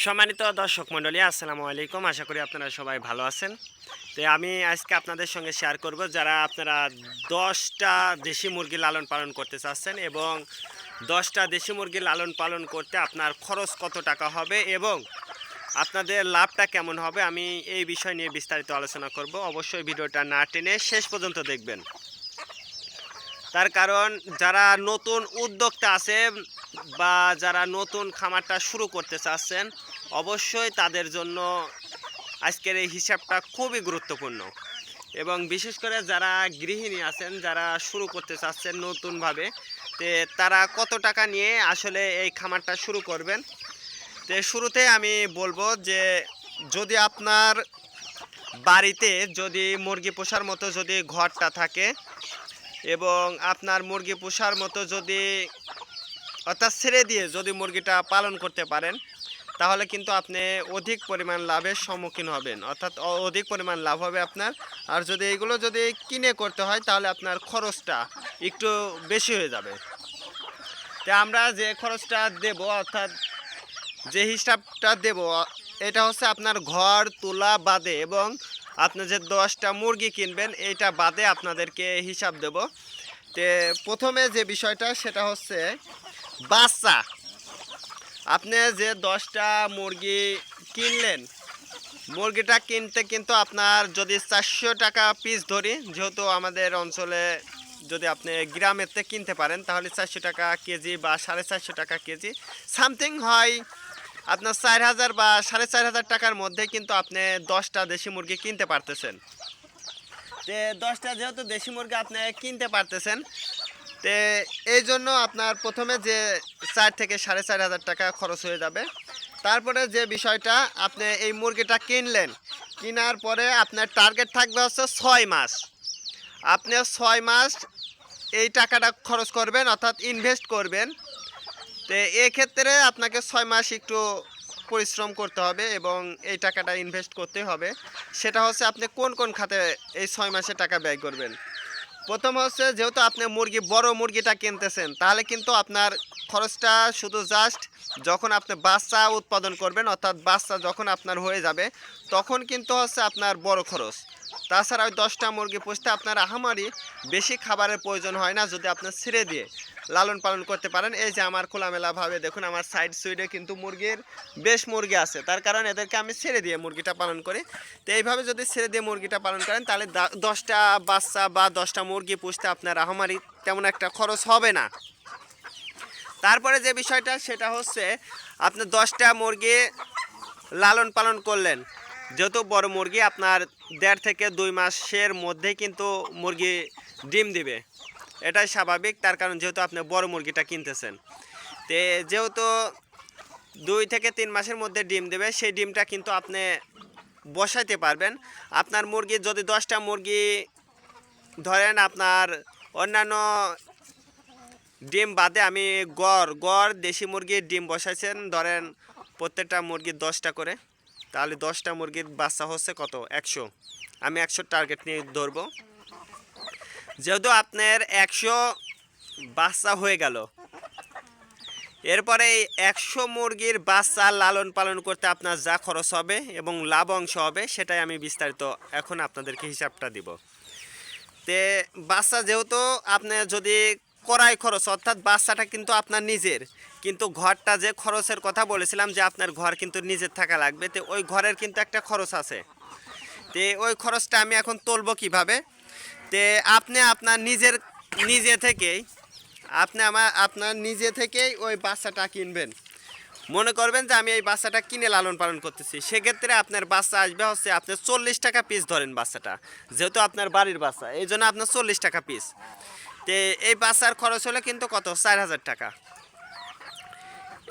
সম্মানিত দর্শক মণ্ডলী, আসসালামু আলাইকুম। আশা করি আপনারা সবাই ভালো আছেন। তো আমি আজকে আপনাদের সঙ্গে শেয়ার করব, যারা আপনারা 10টা দেশি মুরগি লালন পালন করতে চাচ্ছেন এবং 10টা দেশি মুরগি লালন পালন করতে আপনার খরচ কত টাকা হবে এবং আপনাদের লাভটা কেমন হবে, আমি এই বিষয় নিয়ে বিস্তারিত আলোচনা করব। অবশ্যই ভিডিওটা না টেনে শেষ পর্যন্ত দেখবেন। তার কারণ যারা নতুন উদ্যোক্তা আছে বা যারা নতুন খামারটা শুরু করতে চাচ্ছেন, অবশ্যই তাদের জন্য আজকের এই হিসাবটা খুবই গুরুত্বপূর্ণ। এবং বিশেষ করে যারা গৃহিণী আছেন, যারা শুরু করতে চাচ্ছেন নতুনভাবে, তারা কত টাকা নিয়ে আসলে এই খামারটা শুরু করবেন। শুরুতে আমি বলবো যে যদি আপনার বাড়িতে যদি মুরগি পোষার মতো যদি ঘরটা থাকে এবং আপনার মুরগি পোষার মতো যদি অর্থাৎ ছেড়ে দিয়ে যদি মুরগিটা পালন করতে পারেন, তাহলে কিন্তু আপনি অধিক পরিমাণ লাভের সম্মুখীন হবেন, অর্থাৎ অধিক পরিমাণ লাভ হবে আপনার। আর যদি এগুলো যদি কিনে করতে হয়, তাহলে আপনার খরচটা একটু বেশি হয়ে যাবে। তো আমরা যে খরচটা দেব, অর্থাৎ যে হিসাবটা দেব, এটা হচ্ছে আপনার ঘর তোলা বাদে এবং আপনি যে 10টা মুরগি কিনবেন এইটা বাদে আপনাদেরকে হিসাব দেব। তো প্রথমে যে বিষয়টা সেটা হচ্ছে বাচ্চা। আপনি যে 10টা মুরগি কিনলেন, মুরগিটা কিনতে কিন্তু আপনার যদি 400 টাকা পিস ধরি, যেহেতু আমাদের অঞ্চলে যদি আপনি গ্রামেতে কিনতে পারেন তাহলে 400 টাকা কেজি বা 450 টাকা কেজি সামথিং হয়, আপনার 4000 বা 4500 টাকার মধ্যে কিন্তু আপনি 10টা দেশি মুরগি কিনতে পারতেছেন। তো 10টা যেহেতু দেশি মুরগি আপনি কিনতে পারতেছেন, তো এই জন্য আপনার প্রথমে যে 4 থেকে 4500 টাকা খরচ হয়ে যাবে। তারপরে যে বিষয়টা, আপনি এই মুরগিটা কিনলেন, কেনার পরে আপনার টার্গেট থাকবে হচ্ছে 6 মাস। আপনি 6 মাস এই টাকাটা খরচ করবেন, অর্থাৎ ইনভেস্ট করবেন। তো এক্ষেত্রে আপনাকে 6 মাস একটু পরিশ্রম করতে হবে এবং এই টাকাটা ইনভেস্ট করতে হবে। সেটা হচ্ছে আপনি কোন কোন খাতে এই 6 মাসে টাকা ব্যয় করবেন। প্রথম হচ্ছে, যেহেতু আপনি বড় মুরগিটা কিনতেছেন, তাহলে কিন্তু আপনার খরচটা শুধু জাস্ট যখন আপনি বাচ্চা উৎপাদন করবেন, অর্থাৎ বাচ্চা যখন আপনার হয়ে যাবে, তখন কিন্তু হচ্ছে আপনার বড় খরচ। তাছাড়া ওই 10টা মুরগি পুষতে আপনার আহামরি বেশি খাবারের প্রয়োজন হয় না, যদি আপনি ছেড়ে দিয়ে লালন পালন করতে পারেন। এই যে আমার খোলামেলাভাবে দেখুন, আমার সাইড সুইডে কিন্তু মুরগির বেশ মুরগি আছে, তার কারণ এদেরকে আমি ছেড়ে দিয়ে মুরগিটা পালন করি। তো এইভাবে যদি ছেড়ে দিয়ে মুরগিটা পালন করেন, তাহলে 10টা বাচ্চা বা 10টা মুরগি পুষতে আপনার আহামরি তেমন একটা খরচ হবে না। তারপরে যে বিষয়টা সেটা হচ্ছে, আপনি 10টা মুরগি লালন পালন করলেন, যেহেতু বড় মুরগি আপনার 1.5 থেকে 2 মাসের মধ্যেই কিন্তু মুরগি ডিম দিবে, এটাই স্বাভাবিক। তার কারণ যেহেতু আপনি বড় মুরগিটা কিনতেছেন, তো যেহেতু 2 থেকে 3 মাসের মধ্যে ডিম দেবে, সেই ডিমটা কিন্তু আপনি বসাইতে পারবেন। আপনার মুরগি যদি 10টা মুরগি ধরেন, আপনার অন্যান্য ডিম বাদে আমি গড় দেশি মুরগির ডিম বসাইছেন ধরেন প্রত্যেকটা মুরগির 10টা করে, তাহলে 10টা মুরগির বাচ্চা হচ্ছে কত, 100। আমি 100 টার্গেট নিয়ে ধরবো। যেহেতু আপনার 100 বাচ্চা হয়ে গেল, এরপরে এই 100 মুরগির বাচ্চা লালন পালন করতে আপনার যা খরচ হবে এবং লাভ অংশ হবে, সেটাই আমি বিস্তারিত এখন আপনাদেরকে হিসাবটা দিব। তে বাচ্চা যেহেতু আপনি যদি করাই খরচ, অর্থাৎ বাচ্চাটা কিন্তু আপনার নিজের, কিন্তু ঘরটা যে খরচের কথা বলেছিলাম যে আপনার ঘর কিন্তু নিজের থাকা লাগবে, তো ওই ঘরের কিন্তু একটা খরচ আছে। তে ওই খরচটা আমি এখন তুলবো কিভাবে। তে আপনি আপনার নিজে থেকেই ওই বাচ্চাটা কিনবেন। মনে করবেন যে আমি এই বাচ্চাটা কিনে লালন পালন করতেছি, সেক্ষেত্রে আপনার বাচ্চা আসবে হচ্ছে আপনি 40 টাকা পিস ধরেন বাচ্চাটা, যেহেতু আপনার বাড়ির বাচ্চা, এই জন্য আপনার 40 টাকা পিস। তো এই বাচ্চার খরচ হলে কিন্তু কত, 4000 টাকা।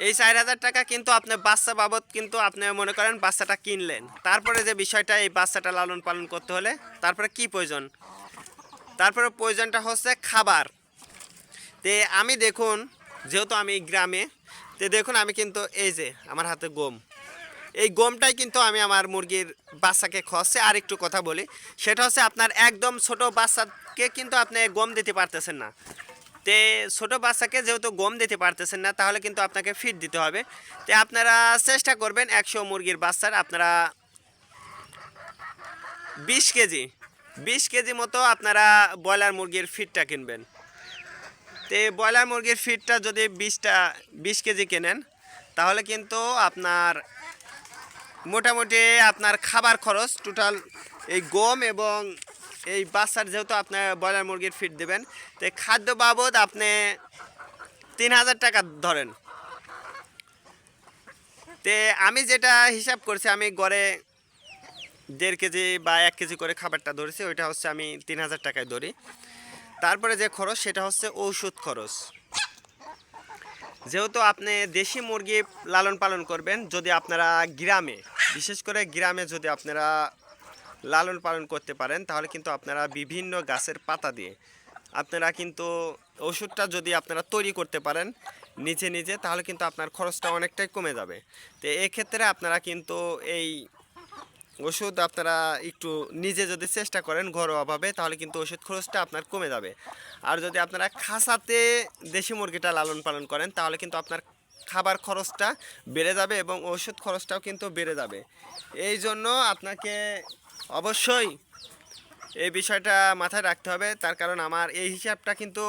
এই 4000 টাকা কিন্তু আপনি বাচ্চা বাবদ কিন্তু আপনি মনে করেন বাচ্চাটা কিনলেন। তারপরে যে বিষয়টা, এই বাচ্চাটা লালন পালন করতে হলে তারপরে কি প্রয়োজন, তারপরে প্রয়োজনটা হচ্ছে খাবার। তে আমি দেখুন, যেহেতু আমি গ্রামে, তো দেখুন আমি কিন্তু এই যে আমার হাতে গম, এই গমটাই কিন্তু আমি আমার মুরগির বাচ্চাকে খাওয়াচ্ছি। আর একটু কথা বলি, সেটা হচ্ছে আপনার একদম ছোট বাচ্চাকে কিন্তু আপনি গম দিতে পারতেছেন না। তে ছোটো বাচ্চাকে যেহেতু গম দিতে পারতেছেন না, তাহলে কিন্তু আপনাকে ফিড দিতে হবে। তে আপনারা চেষ্টা করবেন 100 মুরগির বাচ্চার আপনারা 20 কেজি 20 কেজি মতো আপনারা ব্রয়লার মুরগির ফিডটা কিনবেন। তে ব্রয়লার মুরগির ফিডটা যদি 20 কেজি কেনেন, তাহলে কিন্তু আপনার মোটামুটি আপনার খাবার খরচ টোটাল এই গম এবং এই বাচ্চার যেহেতু আপনার ব্রয়লার মুরগির ফিড দেবেন, তো খাদ্য বাবদ আপনি 3000 টাকা ধরেন। তে আমি যেটা হিসাব করছি, আমি গড়ে 1.5 কেজি বা 1 কেজি করে খাবারটা ধরেছি, ওইটা হচ্ছে আমি 3000 টাকায় ধরি। তারপরে যে খরচ সেটা হচ্ছে ঔষধ খরচ। যেহেতু আপনি দেশি মুরগি লালন পালন করবেন, যদি আপনারা গ্রামে, বিশেষ করে গ্রামে যদি আপনারা লালন পালন করতে পারেন, তাহলে কিন্তু আপনারা বিভিন্ন গাছের পাতা দিয়ে আপনারা কিন্তু ওষুধটা যদি আপনারা তৈরি করতে পারেন নিজে নিজে, তাহলে কিন্তু আপনার খরচটা অনেকটাই কমে যাবে। তো এক্ষেত্রে আপনারা কিন্তু এই ওষুধ আপনারা একটু নিজে যদি চেষ্টা করেন ঘরোয়াভাবে, তাহলে কিন্তু ওষুধ খরচটা আপনার কমে যাবে। আর যদি আপনারা খাঁচাতে দেশি মুরগিটা লালন পালন করেন, তাহলে কিন্তু আপনার খাবার খরচটা বেড়ে যাবে এবং ওষুধ খরচটাও কিন্তু বেড়ে যাবে। এই জন্য আপনাকে অবশ্যই এই বিষয়টা মাথায় রাখতে হবে। তার কারণ আমার এই হিসাবটা কিন্তু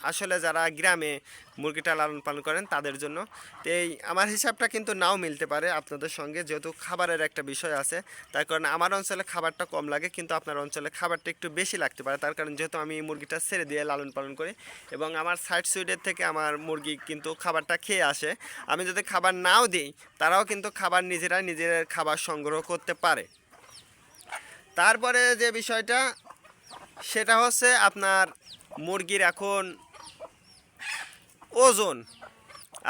আসলে যারা গ্রামে মুরগিটা লালন পালন করেন তাদের জন্য। তো এই আমার হিসাবটা কিন্তু নাও মিলতে পারে আপনাদের সঙ্গে, যেহেতু খাবারের একটা বিষয় আছে। তার কারণে আমার অঞ্চলে খাবারটা কম লাগে, কিন্তু আপনার অঞ্চলে খাবারটা একটু বেশি লাগতে পারে। তার কারণ যেহেতু আমি মুরগিটা ছেড়ে দিয়ে লালন পালন করি এবং আমার সাইড সুইডের থেকে আমার মুরগি কিন্তু খাবারটা খেয়ে আসে। আমি যদি খাবার নাও দিই, তারাও কিন্তু খাবার নিজের খাবার সংগ্রহ করতে পারে। তারপরে যে বিষয়টা সেটা হচ্ছে আপনার মুরগির এখন ওজন।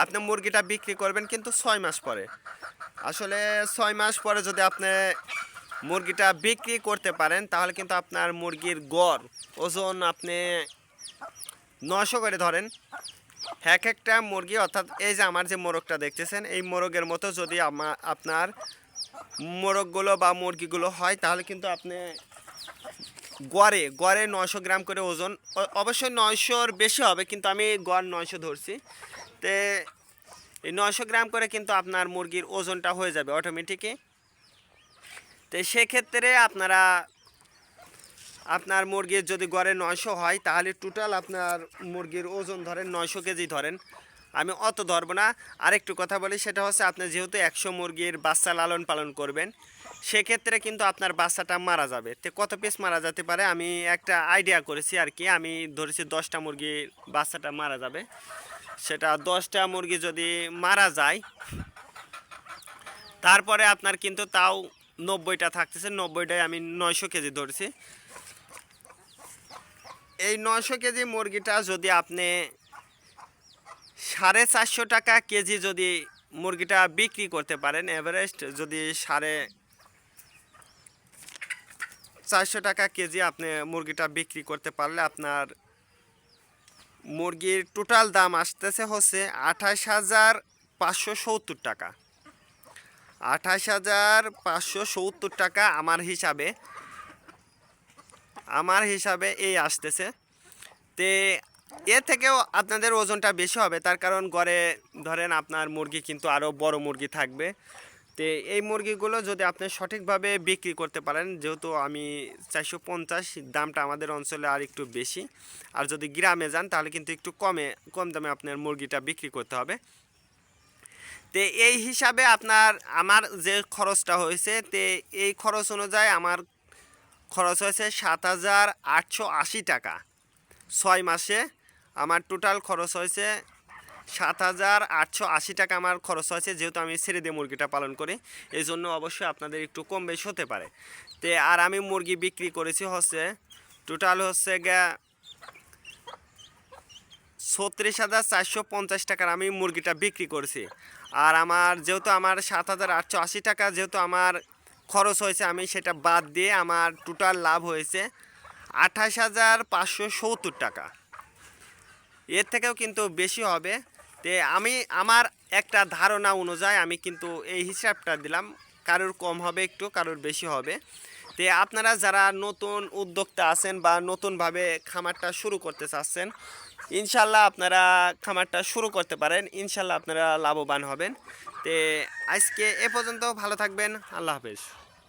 আপনি মুরগিটা বিক্রি করবেন কিন্তু 6 মাস পরে। আসলে 6 মাস পরে যদি আপনি মুরগিটা বিক্রি করতে পারেন, তাহলে কিন্তু আপনার মুরগির গড় ওজন আপনি 900 করে ধরেন। এক একটা মুরগি, অর্থাৎ এই যে আমার যে মোরগটা দেখতেছেন, এই মোরগের মতো যদি আপনার মোরগগুলো বা মুরগিগুলো হয়, তাহলে কিন্তু আপনি গড়ে গড়ে 900 গ্রাম করে ওজন। অবশ্যই 900-র বেশি হবে, কিন্তু আমি গড় 900 ধরছি। তে এই 900 গ্রাম করে কিন্তু আপনার মুরগির ওজনটা হয়ে যাবে অটোমেটিকই। তো সেক্ষেত্রে আপনার মুরগির যদি গড়ে 900 হয়, তাহলে টোটাল আপনার মুরগির ওজন ধরেন 900 কেজি ধরেন। আমি অত ধরবো না। আরেকটু কথা বলি, সেটা হচ্ছে আপনি যেহেতু 100 মুরগির বাচ্চা লালন পালন করবেন, সেক্ষেত্রে কিন্তু আপনার বাচ্চাটা মারা যাবে। তো কত পিস মারা যেতে পারে আমি একটা আইডিয়া করেছি আর কি। আমি ধরেছি 10টা মুরগির বাচ্চাটা মারা যাবে। সেটা 10টা মুরগি যদি মারা যায়, তারপরে আপনার কিন্তু তাও 90টা থাকতেছে। 90টায় আমি 900 কেজি ধরছি। এই 900 কেজি মুরগিটা যদি আপনি 450 টাকা কেজি যদি মুরগিটা বিক্রি করতে পারেন, এভারেস্ট যদি 450 টাকা কেজি আপনি মুরগিটা বিক্রি করতে পারলে, আপনার মুরগির টোটাল দাম আসতেছে হচ্ছে 28,570 টাকা। 28,570 টাকা আমার হিসাবে এই আসতেছে। তে এর থেকেও আপনাদের ওজনটা বেশি হবে, তার কারণ গড়ে ধরেন আপনার মুরগি কিন্তু আরও বড় মুরগি থাকবে। তো এই মুরগিগুলো যদি আপনি সঠিকভাবে বিক্রি করতে পারেন, যেহেতু আমি 450, দামটা আমাদের অঞ্চলে আর একটু বেশি। আর যদি গ্রামে যান, তাহলে কিন্তু একটু কম দামে আপনার মুরগিটা বিক্রি করতে হবে। তো এই হিসাবে আমার যে খরচটা হয়েছে, তে এই খরচ অনুযায়ী আমার খরচ হয়েছে 7,880 টাকা। 6 মাসে আমার টোটাল খরচ হয়েছে 7,880 টাকা আমার খরচ হয়েছে, যেহেতু আমি ছেড়ে দিয়ে মুরগিটা পালন করি। এই জন্য অবশ্যই আপনাদের একটু কম বেশি হতে পারে। তে আর আমি মুরগি বিক্রি করেছি হচ্ছে টোটাল হচ্ছে 36,450 টাকার আমি মুরগিটা বিক্রি করেছি। আর আমার যেহেতু আমার 7,880 টাকা যেহেতু আমার খরচ হয়েছে, আমি সেটা বাদ দিয়ে আমার টোটাল লাভ হয়েছে 28,570 টাকা। এর থেকেও কিন্তু বেশি হবে। তে আমার একটা ধারণা অনুযায়ী আমি কিন্তু এই হিসাবটা দিলাম। কারোর কম হবে একটু, কারোর বেশি হবে। তে আপনারা যারা নতুন উদ্যোক্তা আছেন বা নতুনভাবে খামারটা শুরু করতে চাচ্ছেন, ইনশাল্লাহ আপনারা খামারটা শুরু করতে পারেন, ইনশাল্লাহ আপনারা লাভবান হবেন। তে আজকে এ পর্যন্ত, ভালো থাকবেন, আল্লাহ হাফেজ।